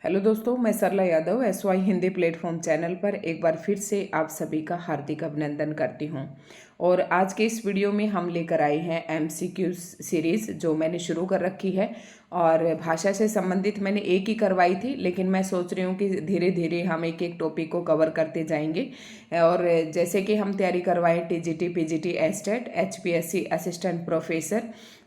Hello दोस्तों, मैं Sarla Yadav SY Hindi platform channel पर एक बार फिर से आप सभी का हार्दिक अभिनंदन करती हूं। और आज के इस वीडियो में हम लेकर आए हैं MCQ सीरीज़ जो मैंने शुरू कर रखी है। और भाषा से संबंधित मैंने एक ही करवाई थी, लेकिन मैं सोच रही हूँ कि धीरे धीरे हम एक एक टॉपिक को कवर करते जाएंगे। और जैसे कि हम तैयारी करवाएं TGT PGT estate HPSC assistant professor,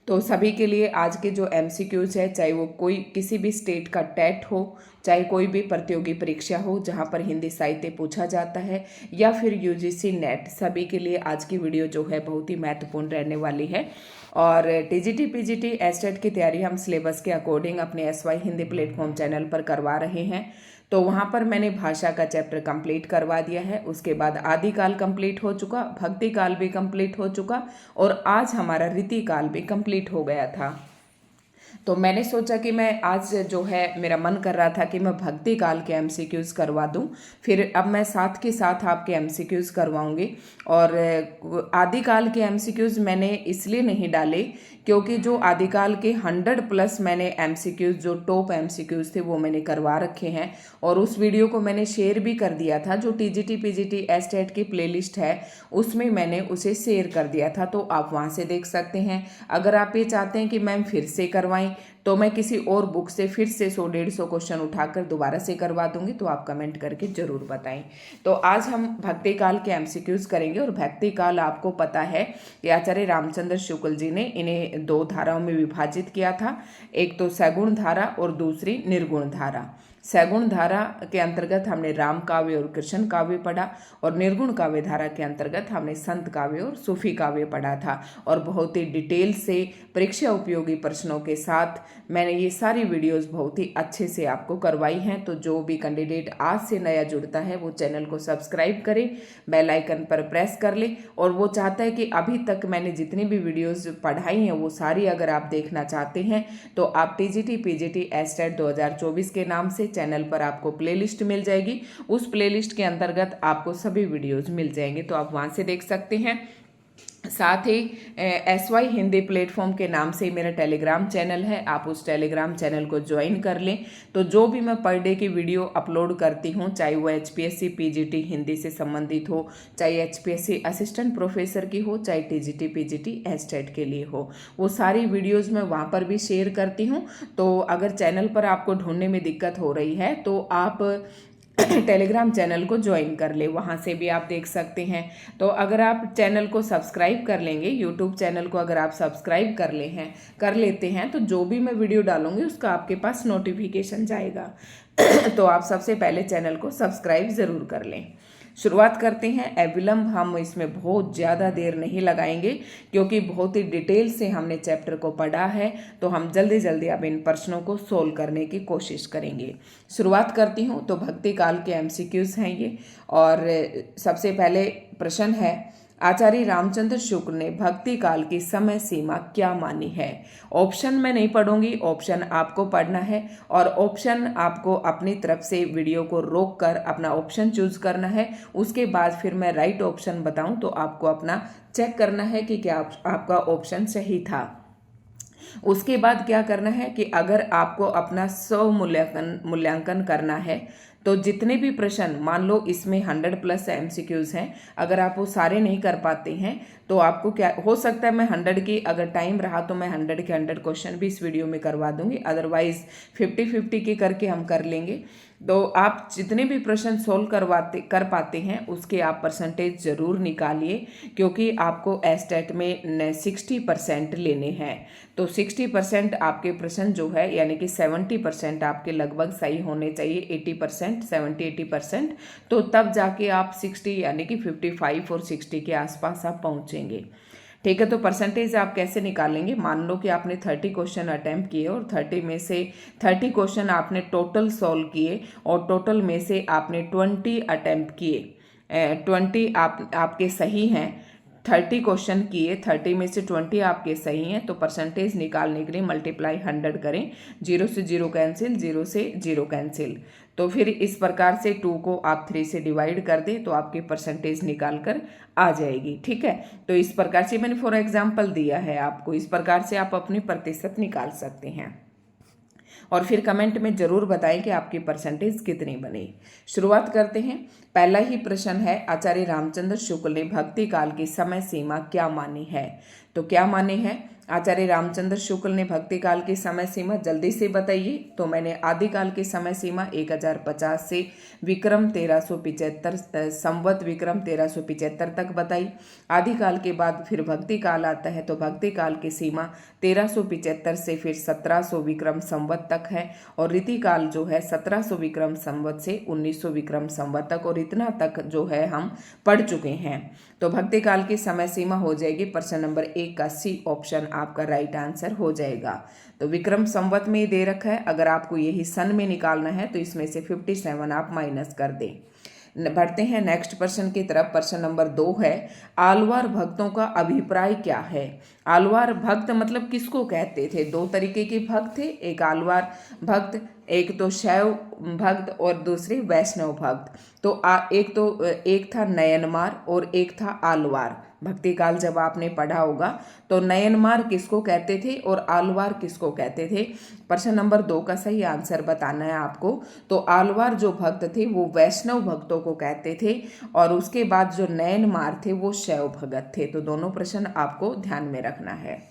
तो सभी के लिए आज के जो MCQs है, चाहे वो कोई किसी भी स्टेट का टेट हो, चाहे कोई भी प्रतियोगी परीक्षा हो जहां पर हिंदी साहित्य पूछा जाता है, या फिर UGC नेट, सभी के लिए आज की वीडियो जो है बहुत ही महत्वपूर्ण रहने वाली है। और TGT PGT एस्टेट की तैयारी हम सिलेबस के अकॉर्डिंग अपने SY हिंदी प्लेटफॉर्म चैनल पर करवा रहे हैं। तो वहाँ पर मैंने भाषा का चैप्टर कंप्लीट करवा दिया है। उसके बाद आदिकाल कंप्लीट हो चुका, भक्ति काल भी कंप्लीट हो चुका, और आज हमारा रीतिकाल भी कंप्लीट हो गया था। तो मैंने सोचा कि मैं आज जो है, मेरा मन कर रहा था कि मैं भक्ति काल के MCQs करवा दूं। फिर अब मैं साथ के साथ आपके MCQs करवाऊंगी। और आदिकाल के MCQs मैंने इसलिए नहीं डाले क्योंकि जो आदिकाल के 100+ मैंने MCQs, जो टॉप MCQs थे, वो मैंने करवा रखे हैं। और उस वीडियो को मैंने शेयर भी कर दिया था। जो TGT PGT एस्टेट की प्लेलिस्ट है उसमें मैंने उसे शेयर कर दिया था, तो आप वहाँ से देख सकते हैं। अगर आप ये चाहते हैं कि मैम फिर से करवाएं, तो मैं किसी और बुक से फिर से 100-150 क्वेश्चन उठाकर दोबारा से करवा दूंगी, तो आप कमेंट करके जरूर बताएं। तो आज हम भक्ति काल के MCQs करेंगे। और भक्ति काल आपको पता है कि आचार्य रामचंद्र शुक्ल जी ने इन्हें 2 धाराओं में विभाजित किया था। एक तो सगुण धारा और दूसरी निर्गुण धारा। सगुण धारा के अंतर्गत हमने राम काव्य और कृष्ण काव्य पढ़ा, और निर्गुण काव्य धारा के अंतर्गत हमने संत काव्य और सूफी काव्य पढ़ा था। और बहुत ही डिटेल से परीक्षा उपयोगी प्रश्नों के साथ मैंने ये सारी वीडियोस बहुत ही अच्छे से आपको करवाई हैं। तो जो भी कैंडिडेट आज से नया जुड़ता है वो चैनल को सब्सक्राइब करे, बेल आइकन पर प्रेस कर ले। और वो चाहता है कि अभी तक मैंने जितनी भी वीडियोस पढ़ाई हैं वो सारी अगर आप देखना चाहते हैं, तो आप TGT PGT एस्टेट 2024 के नाम से चैनल पर आपको प्लेलिस्ट मिल जाएगी। उस प्लेलिस्ट के अंतर्गत आपको सभी वीडियोस मिल जाएंगे, तो आप वहां से देख सकते हैं। साथ ही SY हिंदी प्लेटफॉर्म के नाम से मेरा टेलीग्राम चैनल है, आप उस टेलीग्राम चैनल को ज्वाइन कर लें। तो जो भी मैं पर डे की वीडियो अपलोड करती हूँ, चाहे वो HPSC PGT हिंदी से संबंधित हो, चाहे HPSC असिस्टेंट प्रोफेसर की हो, चाहे TGT PGT एस्टेट के लिए हो, वो सारी वीडियोज़ मैं वहाँ पर भी शेयर करती हूँ। तो अगर चैनल पर आपको ढूंढने में दिक्कत हो रही है तो आप टेलीग्राम चैनल को ज्वाइन कर ले, वहाँ से भी आप देख सकते हैं। तो अगर आप चैनल को सब्सक्राइब कर लेंगे, यूट्यूब चैनल को अगर आप सब्सक्राइब कर लेते हैं, तो जो भी मैं वीडियो डालूंगी उसका आपके पास नोटिफिकेशन जाएगा। तो आप सबसे पहले चैनल को सब्सक्राइब ज़रूर कर लें। शुरुआत करते हैं। अविलंब हम इसमें बहुत ज़्यादा देर नहीं लगाएंगे क्योंकि बहुत ही डिटेल से हमने चैप्टर को पढ़ा है, तो हम जल्दी जल्दी अब इन प्रश्नों को सोल्व करने की कोशिश करेंगे। शुरुआत करती हूँ। तो भक्ति काल के MCQs हैं ये। और सबसे पहले प्रश्न है, आचार्य रामचंद्र शुक्ल ने भक्ति काल की समय सीमा क्या मानी है। ऑप्शन मैं नहीं पढ़ूंगी, ऑप्शन आपको पढ़ना है। और ऑप्शन आपको अपनी तरफ से वीडियो को रोक कर अपना ऑप्शन चूज करना है। उसके बाद फिर मैं राइट ऑप्शन बताऊं तो आपको अपना चेक करना है कि क्या आपका ऑप्शन सही था। उसके बाद क्या करना है कि अगर आपको अपना स्व मूल्यांकन करना है, तो जितने भी प्रश्न, मान लो इसमें 100+ MCQs हैं, अगर आप वो सारे नहीं कर पाते हैं तो आपको क्या हो सकता है, मैं 100 की अगर टाइम रहा तो मैं 100 के 100 क्वेश्चन भी इस वीडियो में करवा दूंगी, अदरवाइज 50-50 के करके हम कर लेंगे। तो आप जितने भी प्रश्न सोल्व कर पाते हैं उसके आप परसेंटेज ज़रूर निकालिए, क्योंकि आपको एस्टेट में 60% लेने हैं। तो 60% आपके प्रश्न जो है, यानी कि 70% आपके लगभग सही होने चाहिए, 80%, 70-80%, तो तब जाके आप 60 यानी कि 55 और 60 के आसपास आप पहुंचेंगे। ठीक है। तो परसेंटेज आप कैसे निकालेंगे, मान लो कि आपने 30 क्वेश्चन अटेम्प्ट किए और 30 में से 30 क्वेश्चन आपने टोटल सॉल्व किए, और टोटल में से आपने 20 अटेम्प्ट किए, 20 आपके सही हैं। 30 क्वेश्चन किए, 30 में से 20 आपके सही हैं, तो परसेंटेज निकालने के लिए मल्टीप्लाई 100 करें। 0 से 0 कैंसिल, 0 से 0 कैंसिल, तो फिर इस प्रकार से 2 को आप 3 से डिवाइड कर दें तो आपकी परसेंटेज निकाल कर आ जाएगी। ठीक है। तो इस प्रकार से मैंने फॉर एग्जाम्पल दिया है आपको, इस प्रकार से आप अपनी प्रतिशत निकाल सकते हैं। और फिर कमेंट में जरूर बताएं कि आपकी परसेंटेज कितनी बनी। शुरुआत करते हैं। पहला ही प्रश्न है, आचार्य रामचंद्र शुक्ल ने भक्ति काल की समय सीमा क्या मानी है? तो क्या माने हैं आचार्य रामचंद्र शुक्ल ने भक्ति काल की समय सीमा? जल्दी से बताइए। तो मैंने आदिकाल की समय सीमा 1050 से विक्रम 1375 संवत विक्रम 1375 तक बताई। आदिकाल के बाद फिर भक्ति काल आता है, तो भक्ति काल की सीमा 1375 से फिर 1700 विक्रम संवत तक है, और रीति काल जो है 1700 विक्रम संवत से 1900 विक्रम संवत तक, और इतना तक जो है हम पढ़ चुके हैं। तो भक्ति काल की समय सीमा हो जाएगी प्रश्न नंबर 1 का सी ऑप्शन आपका राइट आंसर हो जाएगा। तो विक्रम संवत में ही दे रखा है, अगर आपको यही सन में निकालना है तो इसमें से 57 आप माइनस कर दें। बढ़ते हैं नेक्स्ट प्रश्न की तरफ। प्रश्न नंबर 2 है, आलवार भक्तों का अभिप्राय क्या है? आलवार भक्त मतलब किसको कहते थे? दो तरीके के भक्त थे, एक आलवार भक्त, एक तो शैव भक्त और दूसरे वैष्णव भक्त। तो एक था नयनमार और एक था आलवार। भक्ति काल जब आपने पढ़ा होगा तो नयनमार किसको कहते थे और आलवार किसको कहते थे? प्रश्न नंबर 2 का सही आंसर बताना है आपको। तो आलवार जो भक्त थे वो वैष्णव भक्तों को कहते थे, और उसके बाद जो नयनमार थे वो शैव भगत थे। तो दोनों प्रश्न आपको ध्यान में रखना है।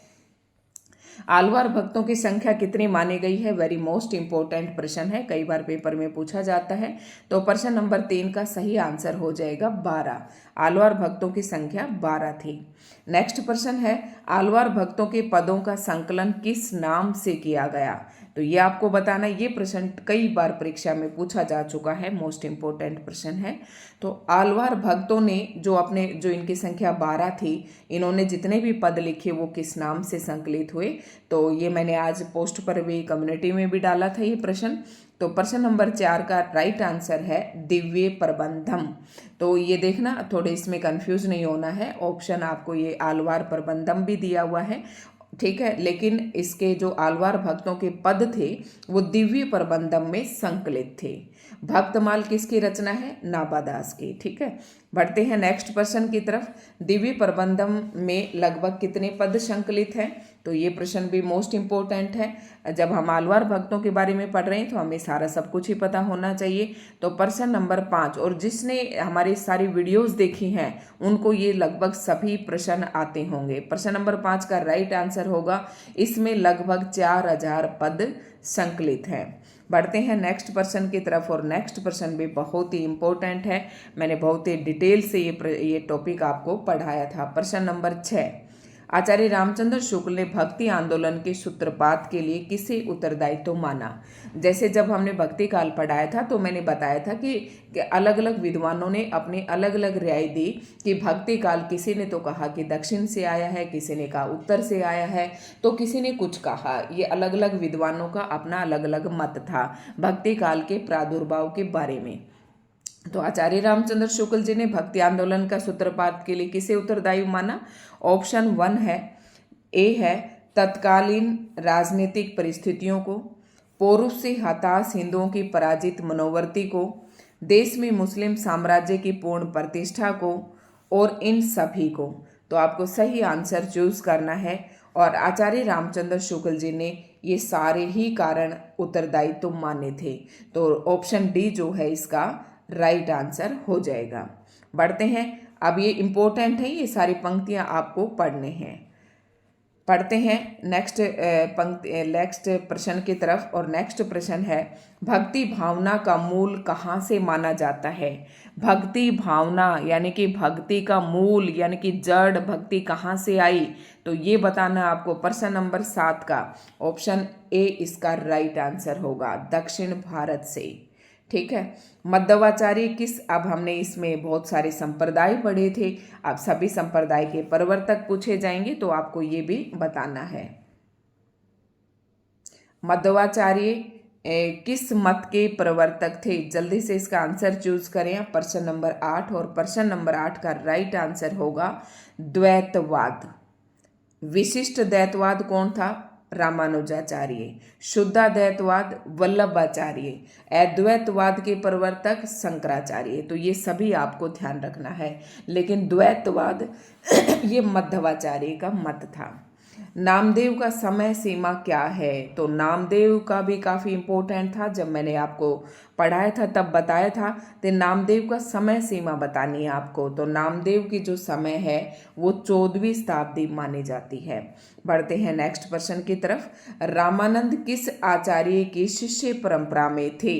आलवार भक्तों की संख्या कितनी मानी गई है? वेरी मोस्ट इंपॉर्टेंट प्रश्न है, कई बार पेपर में पूछा जाता है। तो प्रश्न नंबर 3 का सही आंसर हो जाएगा 12। आलवार भक्तों की संख्या 12 थी। नेक्स्ट प्रश्न है, आलवार भक्तों के पदों का संकलन किस नाम से किया गया? तो ये आपको बताना, ये प्रश्न कई बार परीक्षा में पूछा जा चुका है, मोस्ट इंपॉर्टेंट प्रश्न है। तो आलवार भक्तों ने जो इनकी संख्या 12 थी, इन्होंने जितने भी पद लिखे वो किस नाम से संकलित हुए? तो ये मैंने आज पोस्ट पर भी, कम्युनिटी में भी डाला था ये प्रश्न। तो प्रश्न नंबर 4 का राइट आंसर है दिव्य प्रबंधम। तो ये देखना, थोड़े इसमें कंफ्यूज नहीं होना है, ऑप्शन आपको ये आलवार प्रबंधम भी दिया हुआ है, ठीक है, लेकिन इसके जो आलवार भक्तों के पद थे वो दिव्य प्रबंधम में संकलित थे। भक्तमाल किसकी रचना है? नाबादास की, ठीक है। बढ़ते हैं नेक्स्ट प्रश्न की तरफ। दिव्य प्रबंधम में लगभग कितने पद संकलित हैं? तो ये प्रश्न भी मोस्ट इंपॉर्टेंट है। जब हम आलवार भक्तों के बारे में पढ़ रहे हैं तो हमें सारा सब कुछ ही पता होना चाहिए। तो प्रश्न नंबर 5, और जिसने हमारी सारी वीडियोस देखी हैं उनको ये लगभग सभी प्रश्न आते होंगे। प्रश्न नंबर 5 का राइट आंसर होगा, इसमें लगभग 4000 पद संकलित हैं। बढ़ते हैं नेक्स्ट प्रश्न की तरफ, और नेक्स्ट प्रश्न भी बहुत ही इंपॉर्टेंट है, मैंने बहुत ही डिटेल से ये टॉपिक आपको पढ़ाया था। प्रश्न नंबर 6, आचार्य रामचंद्र शुक्ल ने भक्ति आंदोलन के सूत्रपात के लिए किसे उत्तरदायित्व माना? जैसे जब हमने भक्ति काल पढ़ाया था तो मैंने बताया था कि अलग अलग विद्वानों ने अपनी अलग अलग राय दी कि भक्ति काल, किसी ने तो कहा कि दक्षिण से आया है, किसी ने कहा उत्तर से आया है, तो किसी ने कुछ कहा। ये अलग अलग विद्वानों का अपना अलग अलग मत था भक्ति काल के प्रादुर्भाव के बारे में। तो आचार्य रामचंद्र शुक्ल जी ने भक्ति आंदोलन का सूत्रपात के लिए किसे उत्तरदायी माना? ऑप्शन 1 है, ए है तत्कालीन राजनीतिक परिस्थितियों को, पौरुष से हताश हिंदुओं की पराजित मनोवृत्ति को, देश में मुस्लिम साम्राज्य की पूर्ण प्रतिष्ठा को, और इन सभी को। तो आपको सही आंसर चूज करना है, और आचार्य रामचंद्र शुक्ल जी ने ये सारे ही कारण उत्तरदायित्व माने थे। तो ऑप्शन डी जो है इसका राइट आंसर हो जाएगा। बढ़ते हैं, अब ये इंपॉर्टेंट है, ये सारी पंक्तियां आपको पढ़ने हैं। पढ़ते हैं नेक्स्ट प्रश्न की तरफ, और नेक्स्ट प्रश्न है, भक्ति भावना का मूल कहाँ से माना जाता है? भक्ति भावना यानी कि भक्ति का मूल यानी कि जड़ भक्ति कहाँ से आई? तो ये बताना आपको। प्रश्न नंबर 7 का ऑप्शन ए इसका राइट आंसर होगा, दक्षिण भारत से, ठीक है। मध्वाचार्य किस, अब हमने इसमें बहुत सारे संप्रदाय पढ़े थे, अब सभी संप्रदाय के प्रवर्तक पूछे जाएंगे तो आपको ये भी बताना है। मध्वाचार्य किस मत के प्रवर्तक थे? जल्दी से इसका आंसर चूज करें। प्रश्न नंबर 8, और प्रश्न नंबर 8 का राइट आंसर होगा द्वैतवाद। विशिष्ट द्वैतवाद कौन था? रामानुजाचार्य। शुद्धाद्वैतवाद वल्लभाचार्य। अद्वैतवाद के प्रवर्तक शंकराचार्य। तो ये सभी आपको ध्यान रखना है, लेकिन द्वैतवाद ये मध्वाचार्य का मत था। नामदेव का समय सीमा क्या है? तो नामदेव का भी काफ़ी इम्पोर्टेंट था, जब मैंने आपको पढ़ाया था तब बताया था। तो नामदेव का समय सीमा बतानी है आपको। तो नामदेव की जो समय है वो 14वीं शताब्दी मानी जाती है। बढ़ते हैं नेक्स्ट प्रश्न की तरफ। रामानंद किस आचार्य की शिष्य परंपरा में थे?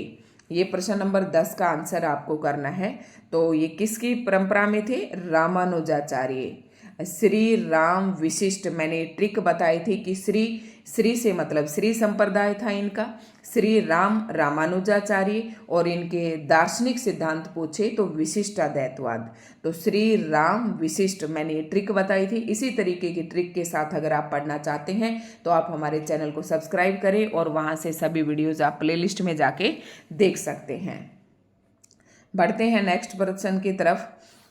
ये प्रश्न नंबर 10 का आंसर आपको करना है। तो ये किसकी परंपरा में थे? रामानुजाचार्य। श्री राम विशिष्ट, मैंने ट्रिक बताई थी कि श्री से मतलब श्री संप्रदाय था इनका। श्री राम रामानुजाचार्य, और इनके दार्शनिक सिद्धांत पूछे तो विशिष्टाद्वैतवाद। तो श्री राम विशिष्ट, मैंने ये ट्रिक बताई थी। इसी तरीके की ट्रिक के साथ अगर आप पढ़ना चाहते हैं तो आप हमारे चैनल को सब्सक्राइब करें और वहाँ से सभी वीडियोज़ आप प्लेलिस्ट में जाके देख सकते हैं। बढ़ते हैं नेक्स्ट प्रश्न की तरफ।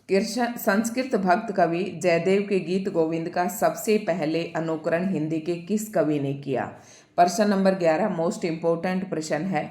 कृष्ण संस्कृत भक्त कवि जयदेव के गीत गोविंद का सबसे पहले अनुकरण हिंदी के किस कवि ने किया? प्रश्न नंबर 11 मोस्ट इम्पोर्टेंट प्रश्न है।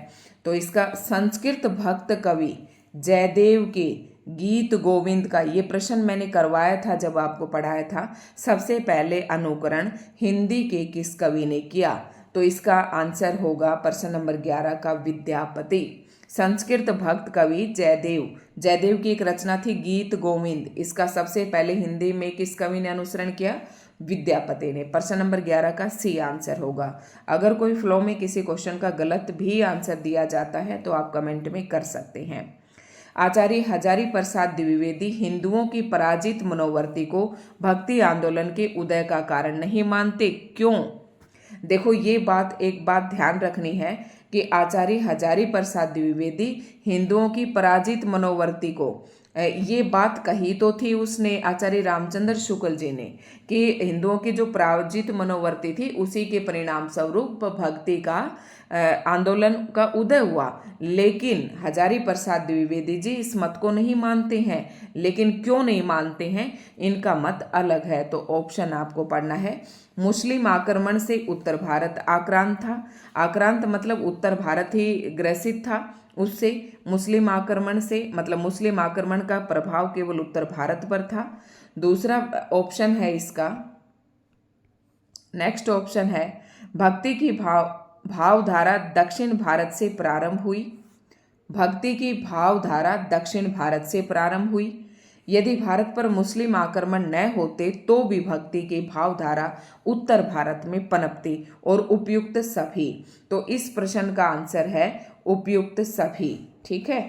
तो इसका संस्कृत भक्त कवि जयदेव के गीत गोविंद का, ये प्रश्न मैंने करवाया था जब आपको पढ़ाया था, सबसे पहले अनुकरण हिंदी के किस कवि ने किया? तो इसका आंसर होगा प्रश्न नंबर 11 का विद्यापति। संस्कृत भक्त कवि जयदेव की एक रचना थी गीत गोविंद, इसका सबसे पहले हिंदी में किस कवि ने अनुसरण किया? विद्यापति ने। प्रश्न नंबर 11 का सी आंसर होगा। अगर कोई फ्लो में किसी क्वेश्चन का गलत भी आंसर दिया जाता है तो आप कमेंट में कर सकते हैं। आचार्य हजारी प्रसाद द्विवेदी हिंदुओं की पराजित मनोवृत्ति को भक्ति आंदोलन के उदय का कारण नहीं मानते, क्यों? देखो, ये एक बात ध्यान रखनी है कि आचार्य हजारी प्रसाद द्विवेदी हिंदुओं की पराजित मनोवृत्ति को, ये बात कही तो थी उसने, आचार्य रामचंद्र शुक्ल जी ने, कि हिंदुओं की जो पराजित मनोवृत्ति थी उसी के परिणाम स्वरूप भक्ति का आंदोलन का उदय हुआ। लेकिन हजारी प्रसाद द्विवेदी जी इस मत को नहीं मानते हैं। लेकिन क्यों नहीं मानते हैं, इनका मत अलग है। तो ऑप्शन आपको पढ़ना है। मुस्लिम आक्रमण से उत्तर भारत आक्रांत था। आक्रांत मतलब उत्तर भारत ही ग्रसित था उससे। मुस्लिम आक्रमण से मतलब मुस्लिम आक्रमण का प्रभाव केवल उत्तर भारत पर था। दूसरा ऑप्शन है इसका, नेक्स्ट ऑप्शन है, भक्ति की भावधारा दक्षिण भारत से प्रारंभ हुई। भक्ति की भावधारा दक्षिण भारत से प्रारंभ हुई। यदि भारत पर मुस्लिम आक्रमण न होते तो भी भक्ति की भावधारा उत्तर भारत में पनपती। और उपयुक्त सभी, तो इस प्रश्न का आंसर है उपयुक्त सभी। ठीक है,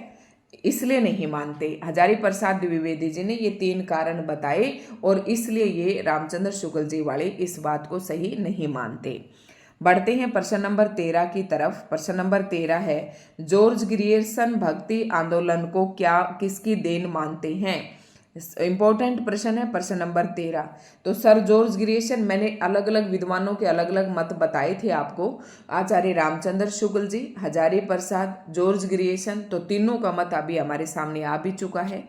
इसलिए नहीं मानते। हजारी प्रसाद द्विवेदी जी ने ये 3 कारण बताए और इसलिए ये रामचंद्र शुक्ल जी वाले इस बात को सही नहीं मानते। बढ़ते हैं प्रश्न नंबर 13 की तरफ। प्रश्न नंबर 13 है, जॉर्ज ग्रियर्सन भक्ति आंदोलन को किसकी देन मानते हैं? इंपॉर्टेंट प्रश्न है प्रश्न नंबर 13। तो सर जॉर्ज ग्रियर्सन, मैंने अलग अलग विद्वानों के अलग अलग मत बताए थे आपको, आचार्य रामचंद्र शुक्ल जी, हजारी प्रसाद, जॉर्ज ग्रियर्सन, तो तीनों का मत अभी हमारे सामने आ भी चुका है।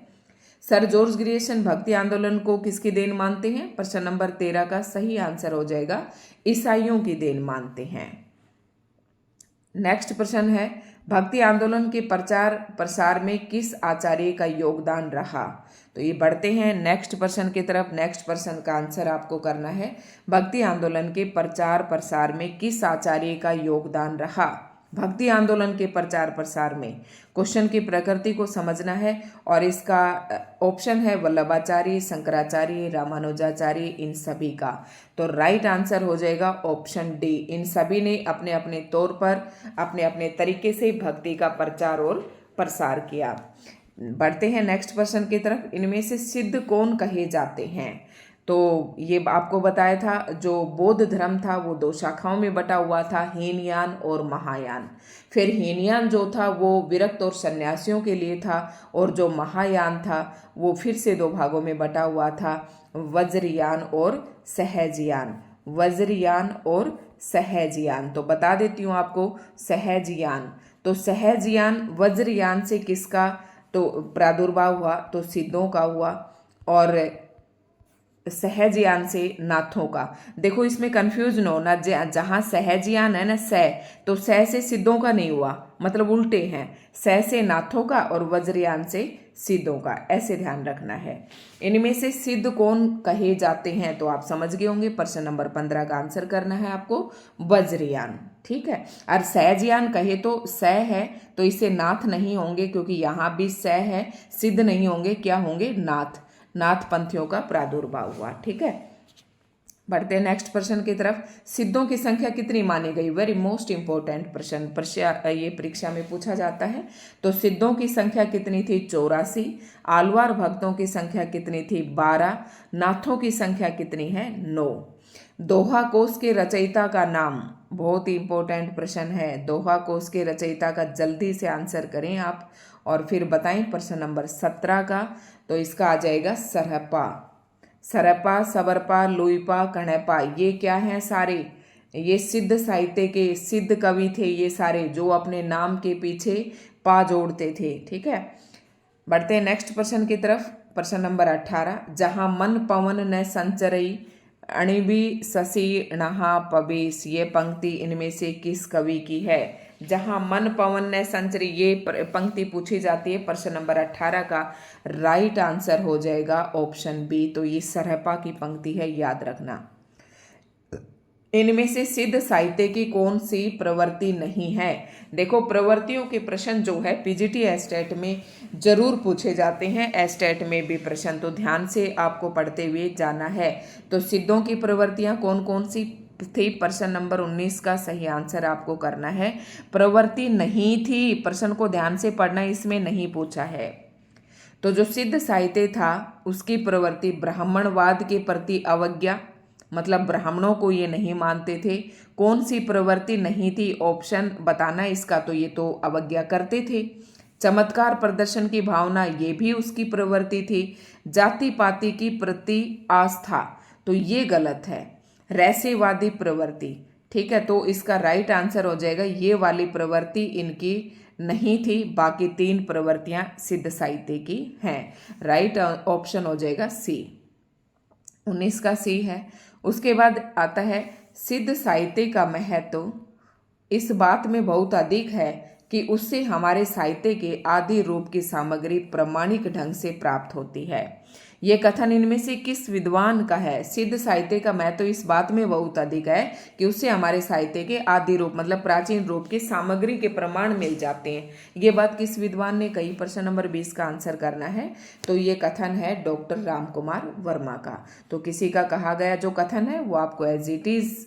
सर जॉर्ज ग्रियर्सन भक्ति आंदोलन को किसकी देन मानते हैं? प्रश्न नंबर 13 का सही आंसर हो जाएगा ईसाइयों की देन मानते हैं। नेक्स्ट प्रश्न है, भक्ति आंदोलन के प्रचार प्रसार में किस आचार्य का योगदान रहा? तो ये बढ़ते हैं नेक्स्ट प्रश्न की तरफ। नेक्स्ट प्रश्न का आंसर आपको करना है, भक्ति आंदोलन के प्रचार प्रसार में किस आचार्य का योगदान रहा? भक्ति आंदोलन के प्रचार प्रसार में क्वेश्चन की प्रकृति को समझना है। और इसका ऑप्शन है वल्लभाचार्य, शंकराचार्य, रामानुजाचार्य, इन सभी का। तो राइट आंसर हो जाएगा ऑप्शन डी। इन सभी ने अपने अपने तौर पर अपने अपने तरीके से भक्ति का प्रचार और प्रसार किया। बढ़ते हैं नेक्स्ट प्रश्न की तरफ। इनमें से सिद्ध कौन कहे जाते हैं? तो ये आपको बताया था, जो बौद्ध धर्म था वो 2 शाखाओं में बटा हुआ था, हीनयान और महायान। फिर हीनयान जो था वो विरक्त और सन्यासियों के लिए था, और जो महायान था वो फिर से 2 भागों में बटा हुआ था, वज्रयान और सहजयान। वज्रयान और सहजयान, तो बता देती हूँ आपको, सहजयान। तो सहजयान वज्रयान से किसका तो प्रादुर्भाव हुआ? तो सिद्धों का हुआ। और सहजयान से नाथों का। देखो इसमें कंफ्यूज न होना, जहां सहजयान है ना तो से सिद्धों का नहीं हुआ, मतलब उल्टे हैं, से नाथों का और वज्रयान से सिद्धों का, ऐसे ध्यान रखना है। इनमें से सिद्ध कौन कहे जाते हैं तो आप समझ गए होंगे। प्रश्न नंबर 15 का आंसर करना है आपको वज्रयान, ठीक है। और सहजयान कहे तो है तो इसे नाथ नहीं होंगे, क्योंकि यहां भी है, सिद्ध नहीं होंगे, क्या होंगे, नाथ पंथियों का प्रादुर्भाव हुआ, ठीक है। बढ़ते हैं नेक्स्ट प्रश्न की तरफ। सिद्धों की संख्या कितनी मानी गई, वेरी मोस्ट इंपोर्टेंट प्रश्न, ये परीक्षा में पूछा जाता है। तो सिद्धों की संख्या कितनी थी, 84। आलवार भक्तों की संख्या कितनी थी, 12। नाथों की संख्या कितनी है, 9। दोहा कोश के रचयिता का नाम, बहुत ही इंपॉर्टेंट प्रश्न है। दोहा कोश के रचयिता का जल्दी से आंसर करें आप और फिर बताएं। प्रश्न नंबर 17 का तो इसका आ जाएगा सरपा, सबरपा, लुईपा, कणपा। ये क्या है, सारे ये सिद्ध साहित्य के सिद्ध कवि थे, ये सारे जो अपने नाम के पीछे पा जोड़ते थे, ठीक है। बढ़ते हैं नेक्स्ट प्रश्न की तरफ। प्रश्न नंबर 18। जहां मन पवन न संचरई अणिबी शशि नहा पबेश, ये पंक्ति इनमें से किस कवि की है। जहां मन पवन ने संचरी, ये पंक्ति पूछी जाती है प्रश्न नंबर 18 का। राइट आंसर हो जाएगा ऑप्शन बी, तो ये सरहपा की पंक्ति है, याद रखना। इनमें से सिद्ध साहित्य की कौन सी प्रवृत्ति नहीं है। देखो प्रवृत्तियों के प्रश्न जो है पीजीटी एस्टेट में जरूर पूछे जाते हैं, एस्टेट में भी प्रश्न, तो ध्यान से आपको पढ़ते हुए जाना है। तो सिद्धों की प्रवृत्तियां कौन कौन सी थी, प्रश्न नंबर 19 का सही आंसर आपको करना है। प्रवृत्ति नहीं थी, प्रश्न को ध्यान से पढ़ना, इसमें नहीं पूछा है। तो जो सिद्ध साहित्य था उसकी प्रवृत्ति ब्राह्मणवाद के प्रति अवज्ञा, मतलब ब्राह्मणों को ये नहीं मानते थे। कौन सी प्रवृत्ति नहीं थी, ऑप्शन बताना इसका, तो ये तो अवज्ञा करते थे। चमत्कार प्रदर्शन की भावना, ये भी उसकी प्रवृत्ति थी। जाति पाति की प्रति आस्था, तो ये गलत है। रहस्यवादी प्रवृत्ति, ठीक है, तो इसका राइट आंसर हो जाएगा ये वाली प्रवृत्ति इनकी नहीं थी, बाकी 3 प्रवृत्तियां सिद्ध साहित्य की हैं। राइट ऑप्शन हो जाएगा सी, 19 का सी है। उसके बाद आता है सिद्ध साहित्य का महत्व इस बात में बहुत अधिक है कि उससे हमारे साहित्य के आदि रूप की सामग्री प्रामाणिक ढंग से प्राप्त होती है। ये कथन इनमें से किस विद्वान का है। सिद्ध साहित्य का महत्व इस बात में बहुत अधिक है कि उससे हमारे साहित्य के आदि रूप मतलब प्राचीन रूप की सामग्री के प्रमाण मिल जाते हैं। ये बात किस विद्वान ने कही, प्रश्न नंबर 20 का आंसर करना है। तो ये कथन है डॉक्टर रामकुमार वर्मा का। तो किसी का कहा गया जो कथन है वो आपको एज इट इज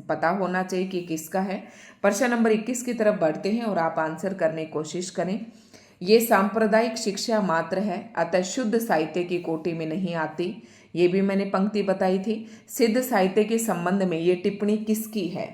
पता होना चाहिए कि किसका है। प्रश्न नंबर 21 की तरफ बढ़ते हैं और आप आंसर करने की कोशिश करें। ये सांप्रदायिक शिक्षा मात्र है, अतः शुद्ध साहित्य की कोटि में नहीं आती। ये भी मैंने पंक्ति बताई थी। सिद्ध साहित्य के संबंध में ये टिप्पणी किसकी है।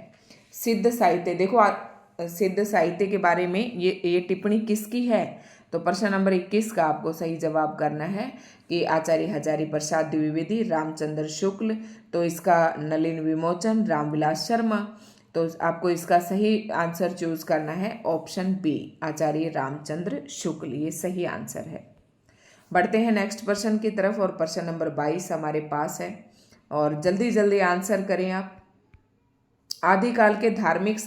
सिद्ध साहित्य, देखो सिद्ध साहित्य के बारे में ये टिप्पणी किसकी है। तो प्रश्न नंबर 21 का आपको सही जवाब करना है कि आचार्य हजारी प्रसाद द्विवेदी, रामचंद्र शुक्ल, तो इसका नलिन विमोचन, रामविलास शर्मा। तो आपको इसका सही आंसर चूज करना है ऑप्शन बी, आचार्य रामचंद्र शुक्ल, ये सही आंसर है। बढ़ते हैं नेक्स्ट प्रश्न की तरफ और प्रश्न नंबर 22 हमारे पास है और जल्दी जल्दी आंसर करें आप। आदिकाल के धार्मिक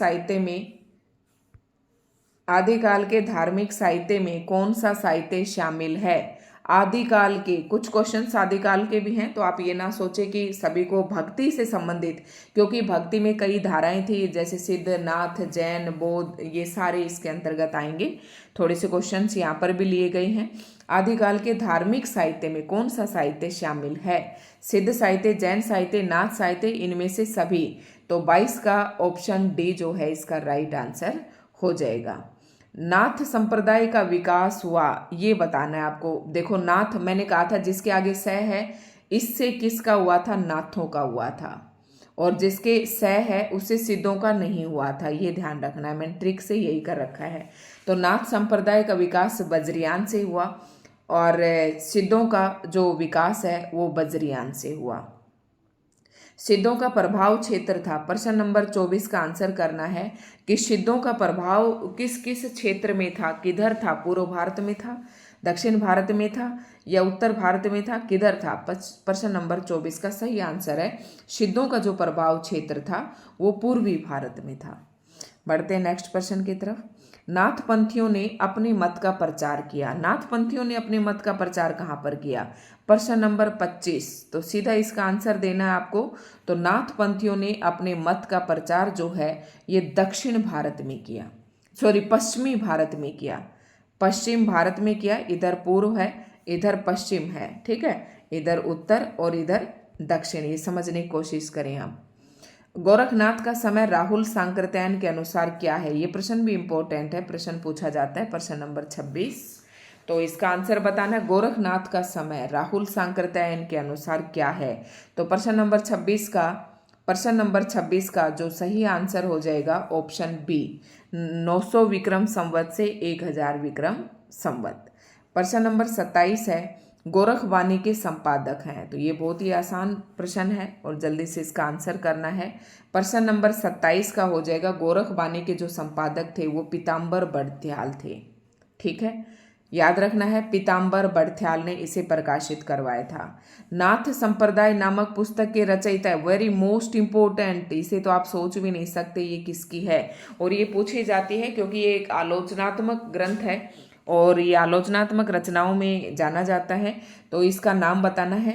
साहित्य में कौन सा साहित्य शामिल है। आदिकाल के कुछ क्वेश्चंस आदिकाल के भी हैं, तो आप ये ना सोचें कि सभी को भक्ति से संबंधित, क्योंकि भक्ति में कई धाराएं थी जैसे सिद्ध, नाथ, जैन, बौद्ध, ये सारे इसके अंतर्गत आएंगे। थोड़े से क्वेश्चंस यहाँ पर भी लिए गए हैं। आदिकाल के धार्मिक साहित्य में कौन सा साहित्य शामिल है। सिद्ध साहित्य, जैन साहित्य, नाथ साहित्य, इनमें से सभी। तो 22 का ऑप्शन डी जो है इसका राइट आंसर हो जाएगा। नाथ संप्रदाय का विकास हुआ, ये बताना है आपको। देखो नाथ मैंने कहा था जिसके आगे स है, इससे किसका हुआ था, नाथों का हुआ था, और जिसके स है उससे सिद्धों का नहीं हुआ था। ये ध्यान रखना है, मैंने ट्रिक से यही कर रखा है। तो नाथ संप्रदाय का विकास वज्रयान से हुआ और सिद्धों का जो विकास है वो वज्रयान से हुआ। सिद्धों का प्रभाव क्षेत्र था। प्रश्न नंबर 24 का आंसर करना है कि सिद्धों का प्रभाव किस किस क्षेत्र में था, किधर था, पूर्व भारत में था, दक्षिण भारत में था या उत्तर भारत में था, किधर था। प्रश्न नंबर 24 का सही आंसर है सिद्धों का जो प्रभाव क्षेत्र था वो पूर्वी भारत में था। बढ़ते हैं नेक्स्ट प्रश्न की तरफ। नाथपंथियों ने अपने मत का प्रचार किया। नाथपंथियों ने अपने मत का प्रचार कहाँ पर किया? प्रश्न नंबर 25। तो सीधा इसका आंसर देना है आपको। तो नाथपंथियों ने अपने मत का प्रचार जो है ये दक्षिण भारत में किया, सॉरी पश्चिमी भारत में किया। पश्चिम भारत में किया, इधर पूर्व है इधर पश्चिम है, ठीक है, इधर उत्तर और इधर दक्षिण, ये समझने की कोशिश करें हम। गोरखनाथ का समय राहुल सांकृत्यायन के अनुसार क्या है? ये प्रश्न भी इंपॉर्टेंट है, प्रश्न पूछा जाता है। प्रश्न नंबर 26। तो इसका आंसर बताना है गोरखनाथ का समय राहुल सांकृत्यायन के अनुसार क्या है। तो प्रश्न नंबर 26 का जो सही आंसर हो जाएगा ऑप्शन बी, 900 विक्रम संवत से 1000 विक्रम संवत। प्रश्न नंबर 27 है गोरखवाणी के संपादक हैं। तो ये बहुत ही आसान प्रश्न है और जल्दी से इसका आंसर करना है। प्रश्न नंबर 27 का हो जाएगा गोरखवाणी के जो संपादक थे वो पीताम्बर बड़थ्याल थे, ठीक है, याद रखना है पीताम्बर बड़थ्याल ने इसे प्रकाशित करवाया था। नाथ संप्रदाय नामक पुस्तक के रचयिता, वेरी मोस्ट इंपोर्टेंट, इसे तो आप सोच भी नहीं सकते ये किसकी है, और ये पूछी जाती है क्योंकि ये एक आलोचनात्मक ग्रंथ है और ये आलोचनात्मक रचनाओं में जाना जाता है। तो इसका नाम बताना है।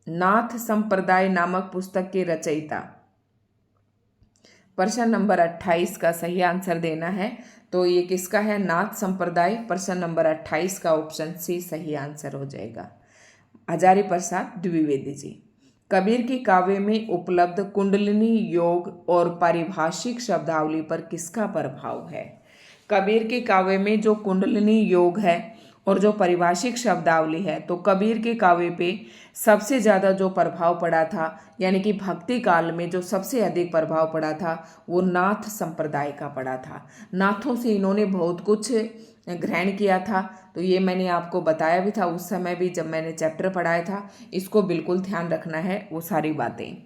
नाथ संप्रदाय नामक पुस्तक के रचयिता। प्रश्न नंबर 28 का सही आंसर देना है। तो ये किसका है? नाथ संप्रदाय। प्रश्न नंबर 28 का ऑप्शन सी सही आंसर हो जाएगा। हजारी प्रसाद द्विवेदी जी। कबीर के काव्य में उपलब्ध कुंडलिनी योग और पारिभाषिक शब्दावली पर किसका प्रभाव है? कबीर के काव्य में जो कुंडलिनी योग है और जो पारिभाषिक शब्दावली है, तो कबीर के काव्य पे सबसे ज़्यादा जो प्रभाव पड़ा था, यानी कि भक्ति काल में जो सबसे अधिक प्रभाव पड़ा था वो नाथ संप्रदाय का पड़ा था। नाथों से इन्होंने बहुत कुछ ग्रहण किया था। तो ये मैंने आपको बताया भी था उस समय भी जब मैंने चैप्टर पढ़ाया था, इसको बिल्कुल ध्यान रखना है वो सारी बातें।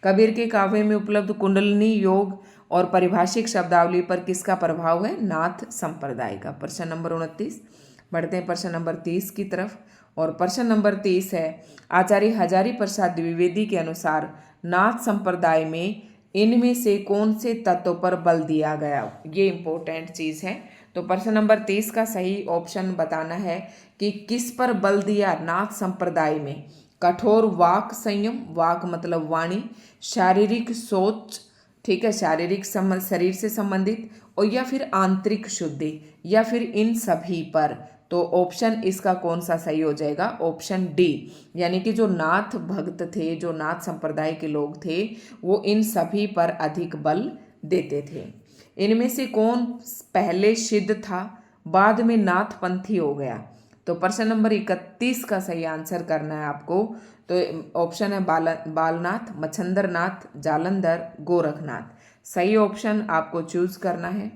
कबीर के काव्य में उपलब्ध कुंडलिनी योग और पारिभाषिक शब्दावली पर किसका प्रभाव है? नाथ संप्रदाय का। प्रश्न नंबर 29। बढ़ते हैं प्रश्न नंबर 30 की तरफ, और प्रश्न नंबर 30 है आचार्य हजारी प्रसाद द्विवेदी के अनुसार नाथ संप्रदाय में इनमें से कौन से तत्व पर बल दिया गया? ये इंपॉर्टेंट चीज है। तो प्रश्न नंबर 30 का सही ऑप्शन बताना है कि किस पर बल दिया नाथ संप्रदाय में। कठोर वाक संयम, वाक मतलब वाणी, शारीरिक सोच, ठीक है, शारीरिक शरीर से संबंधित, और या फिर आंतरिक शुद्धि, या फिर इन सभी पर। तो ऑप्शन इसका कौन सा सही हो जाएगा? ऑप्शन डी, यानी कि जो नाथ भक्त थे, जो नाथ संप्रदाय के लोग थे, वो इन सभी पर अधिक बल देते थे। इनमें से कौन पहले सिद्ध था बाद में नाथपंथी हो गया? तो प्रश्न नंबर 31 का सही आंसर करना है आपको। तो ऑप्शन है बालनाथ, मच्छंदरनाथ, जालंधर, गोरखनाथ। सही ऑप्शन आपको चूज करना है,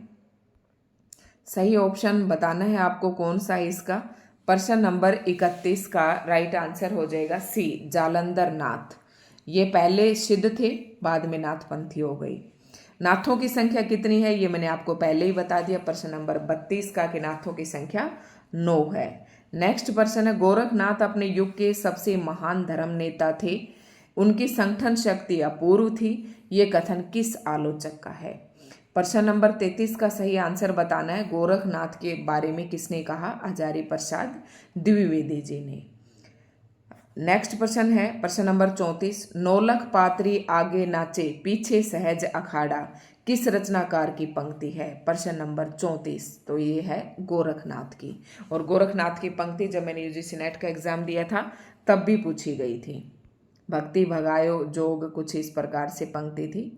सही ऑप्शन बताना है आपको कौन सा है इसका। प्रश्न नंबर 31 का राइट आंसर हो जाएगा सी, जालंधर नाथ। ये पहले सिद्ध थे, बाद में नाथपंथी हो गई। नाथों की संख्या कितनी है ये मैंने आपको पहले ही बता दिया। प्रश्न नंबर 32 का कि नाथों की संख्या 9 है। नेक्स्ट प्रश्न है गोरखनाथ अपने युग के सबसे महान धर्म नेता थे, उनकी संगठन शक्ति अपूर्व थी, ये कथन किस आलोचक का है? प्रश्न नंबर 33 का सही आंसर बताना है। गोरखनाथ के बारे में किसने कहा? हजारी प्रसाद द्विवेदी जी ने। नेक्स्ट प्रश्न है प्रश्न नंबर 34। नौलख पात्री आगे नाचे पीछे सहज अखाड़ा किस रचनाकार की पंक्ति है? प्रश्न नंबर 34। तो ये है गोरखनाथ की, और गोरखनाथ की पंक्ति जब मैंने यूजीसी नेट का एग्जाम दिया था तब भी पूछी गई थी। भक्ति भगायो जोग, कुछ इस प्रकार से पंक्ति थी।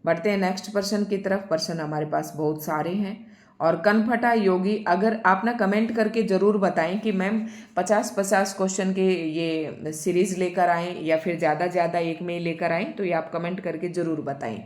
बढ़ते हैं नेक्स्ट प्रश्न की तरफ। प्रश्न हमारे पास बहुत सारे हैं, और कनफटा योगी, अगर आप ना कमेंट करके ज़रूर बताएं कि मैम 50-50 क्वेश्चन के ये सीरीज़ लेकर आएँ या फिर ज़्यादा एक में लेकर आएँ, तो ये आप कमेंट करके ज़रूर बताएं।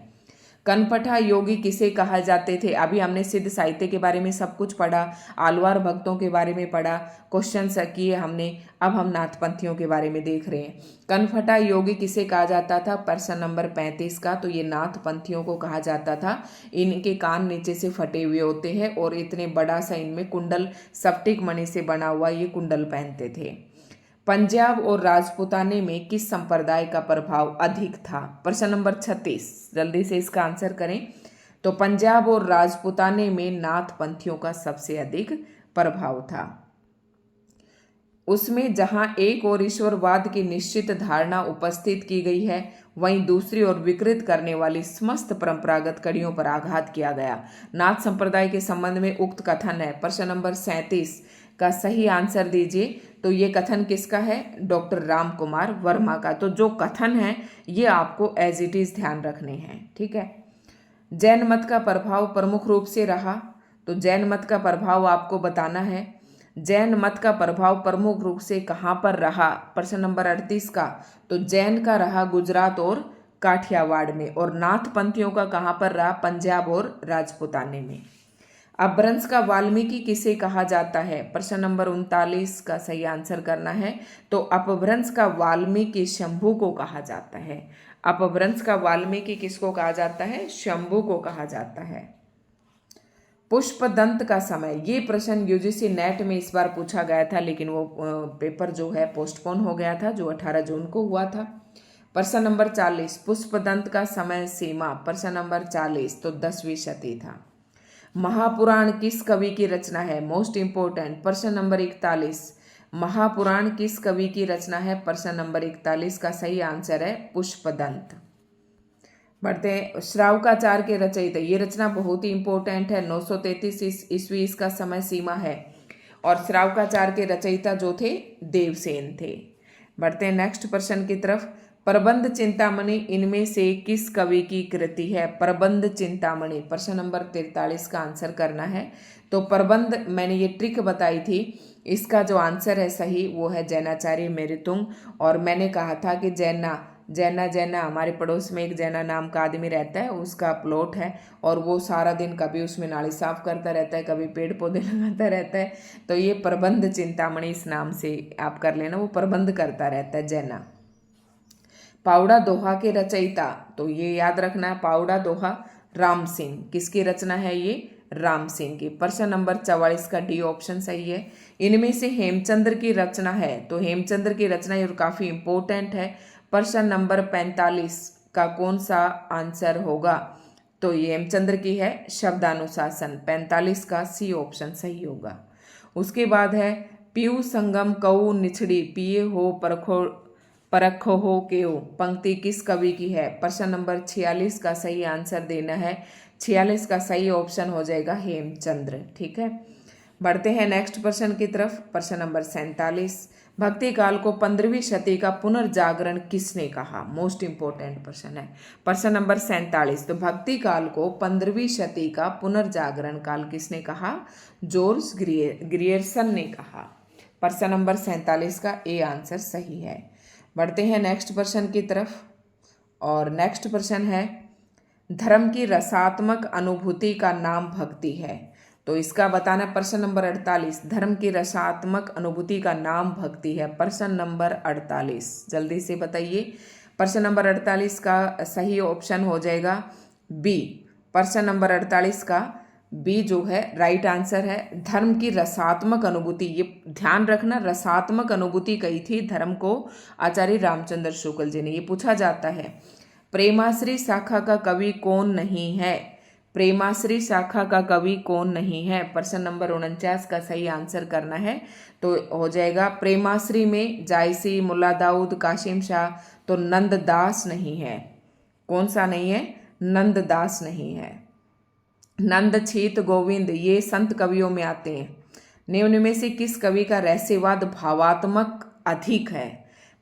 कनपटा योगी किसे कहा जाते थे? अभी हमने सिद्ध साहित्य के बारे में सब कुछ पढ़ा, आलवार भक्तों के बारे में पढ़ा, क्वेश्चन किए हमने। अब हम नाथपंथियों के बारे में देख रहे हैं। कनपटा योगी किसे कहा जाता था? प्रश्न नंबर 35 का। तो ये नाथपंथियों को कहा जाता था। इनके कान नीचे से फटे हुए होते हैं और इतने बड़ा सा इनमें कुंडल, स्फटिक मणि से बना हुआ ये कुंडल पहनते थे। पंजाब और राजपूताने में किस संप्रदाय का प्रभाव अधिक था? प्रश्न नंबर 36, जल्दी से इसका आंसर करें। तो पंजाब और राजपूताने में नाथपंथियों का सबसे अधिक प्रभाव था। उसमें जहां एक और ईश्वरवाद की निश्चित धारणा उपस्थित की गई है, वहीं दूसरी ओर विकृत करने वाली समस्त परंपरागत कड़ियों पर आघात किया गया। नाथ संप्रदाय के संबंध में उक्त कथन है। प्रश्न नंबर 37 का सही आंसर दीजिए। तो ये कथन किसका है? डॉक्टर राम कुमार वर्मा का। तो जो कथन है ये आपको एज इट इज ध्यान रखने हैं, ठीक है। जैन मत का प्रभाव प्रमुख रूप से रहा। तो जैन मत का प्रभाव आपको बताना है। जैन मत का प्रभाव प्रमुख रूप से कहाँ पर रहा? प्रश्न नंबर 38 का। तो जैन का रहा गुजरात और काठियावाड़ में, और नाथपंथियों का कहाँ पर रहा? पंजाब और राजपूताने में। अपभ्रंश का वाल्मीकि किसे कहा जाता है? प्रश्न नंबर 39 का सही आंसर करना है। तो अपभ्रंश का वाल्मीकि शंभू को कहा जाता है। अपभ्रंश का वाल्मीकि किसको कहा जाता है? शंभू को कहा जाता है। पुष्पदंत का समय, ये प्रश्न यूजीसी नेट में इस बार पूछा गया था, लेकिन वो पेपर जो है पोस्टपोन हो गया था, जो 18 जून को हुआ था। प्रश्न नंबर 40, पुष्पदंत का समय सीमा। प्रश्न नंबर 40, तो 10वीं शती था। महापुराण किस कवि की रचना है? Most important. प्रश्न नंबर 41, महापुराण किस कवि की रचना है? प्रश्न नंबर 41 का सही आंसर है पुष्पदंत। बढ़ते हैं। श्रावकाचार के रचयिता, ये रचना बहुत ही इंपॉर्टेंट है। 933 ईस्वी इसका समय सीमा है, और श्रावकाचार के रचयिता जो थे देवसेन थे। बढ़ते हैं नेक्स्ट प्रश्न की तरफ। प्रबंध चिंतामणि इनमें से किस कवि की कृति है? प्रबंध चिंतामणि। प्रश्न नंबर 43 का आंसर करना है। तो प्रबंध, मैंने ये ट्रिक बताई थी, इसका जो आंसर है सही वो है जैनाचार्य मेरुतुंग। और मैंने कहा था कि जैना हमारे पड़ोस में एक जैना नाम का आदमी रहता है, उसका प्लॉट है, और वो सारा दिन कभी उसमें नाली साफ करता रहता है, कभी पेड़ पौधे लगाता रहता है। तो ये प्रबंध चिंतामणि इस नाम से आप कर लेना, वो प्रबंध करता रहता है जैना। पावड़ा दोहा के रचयिता, तो ये याद रखना है, पावड़ा दोहा राम सिंह। किसकी रचना है ये? राम सिंह की। प्रश्न नंबर 44 का डी ऑप्शन सही है। इनमें से हेमचंद्र की रचना है, तो हेमचंद्र की रचना ये काफी इंपॉर्टेंट है। प्रश्न नंबर 45 का कौन सा आंसर होगा? तो ये हेमचंद्र की है शब्दानुशासन। 45 का सी ऑप्शन सही होगा। उसके बाद है पीयू संगम कऊ निछड़ी पिए हो परखो हो केओ, पंक्ति किस कवि की है? प्रश्न नंबर 46 का सही आंसर देना है। 46 का सही ऑप्शन हो जाएगा हेमचंद्र, ठीक है। बढ़ते हैं नेक्स्ट प्रश्न की तरफ। प्रश्न नंबर 47, भक्ति काल को 15वीं शती का पुनर्जागरण किसने कहा? मोस्ट इंपोर्टेंट प्रश्न है। प्रश्न नंबर 47, तो भक्ति काल को 15वीं शती का पुनर्जागरण काल किसने कहा? जॉर्ज ग्रियर्सन ने कहा। प्रश्न नंबर 47 का ए आंसर सही है। बढ़ते हैं नेक्स्ट प्रश्न की तरफ, और नेक्स्ट प्रश्न है धर्म की रसात्मक अनुभूति का नाम भक्ति है। तो इसका बताना। प्रश्न नंबर 48, धर्म की रसात्मक अनुभूति का नाम भक्ति है। प्रश्न नंबर 48 जल्दी से बताइए। प्रश्न नंबर 48 का सही ऑप्शन हो जाएगा बी। प्रश्न नंबर 48 का बी जो है राइट आंसर है। धर्म की रसात्मक अनुभूति, ये ध्यान रखना, रसात्मक अनुभूति कही थी धर्म को आचार्य रामचंद्र शुक्ल जी ने। ये पूछा जाता है प्रेमाश्री शाखा का कवि कौन नहीं है? प्रेमाश्री शाखा का कवि कौन नहीं है? प्रश्न नंबर 49 का सही आंसर करना है। तो हो जाएगा प्रेमाश्री में जायसी, मुल्ला दाऊद, काशिम शाह, तो नंददास नहीं है। कौन सा नहीं है? नंददास नहीं है। नंद, छीत, गोविंद ये संत कवियों में आते हैं। निम्न में से किस कवि का रहस्यवाद भावात्मक अधिक है?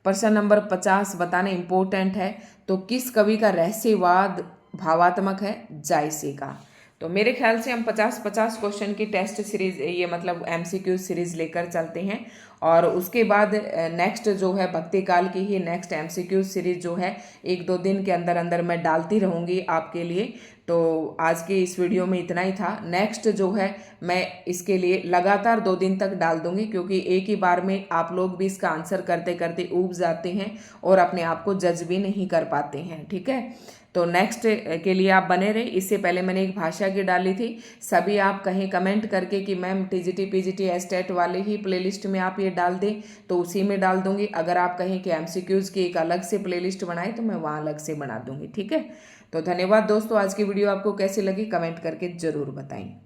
प्रश्न नंबर 50 बताना इंपॉर्टेंट है। तो किस कवि का रहस्यवाद भावात्मक है? जायसी का। तो मेरे ख्याल से हम 50-50 क्वेश्चन की टेस्ट सीरीज, ये मतलब MCQ सीरीज लेकर चलते हैं, और उसके बाद नेक्स्ट जो है भक्ति काल की ही नेक्स्ट MCQ सीरीज जो है 1-2 दिन के अंदर अंदर मैं डालती रहूँगी आपके लिए। तो आज के इस वीडियो में इतना ही था। नेक्स्ट जो है मैं इसके लिए लगातार 2 दिन तक डाल दूंगी, क्योंकि एक ही बार में आप लोग भी इसका आंसर करते करते ऊब जाते हैं और अपने आप को जज भी नहीं कर पाते हैं। ठीक है, तो नेक्स्ट के लिए आप बने रहे। इससे पहले मैंने एक भाषा की डाली थी, सभी आप कहें कमेंट करके कि मैम TGT PGT एस्टेट वाले ही प्लेलिस्ट में आप ये डाल दें, तो उसी में डाल दूंगी। अगर आप कहें कि MCQs की एक अलग से प्लेलिस्ट बनाए तो मैं वहाँ अलग से बना दूंगी। ठीक है, तो धन्यवाद दोस्तों। आज की वीडियो आपको कैसी लगी कमेंट करके ज़रूर बताएं।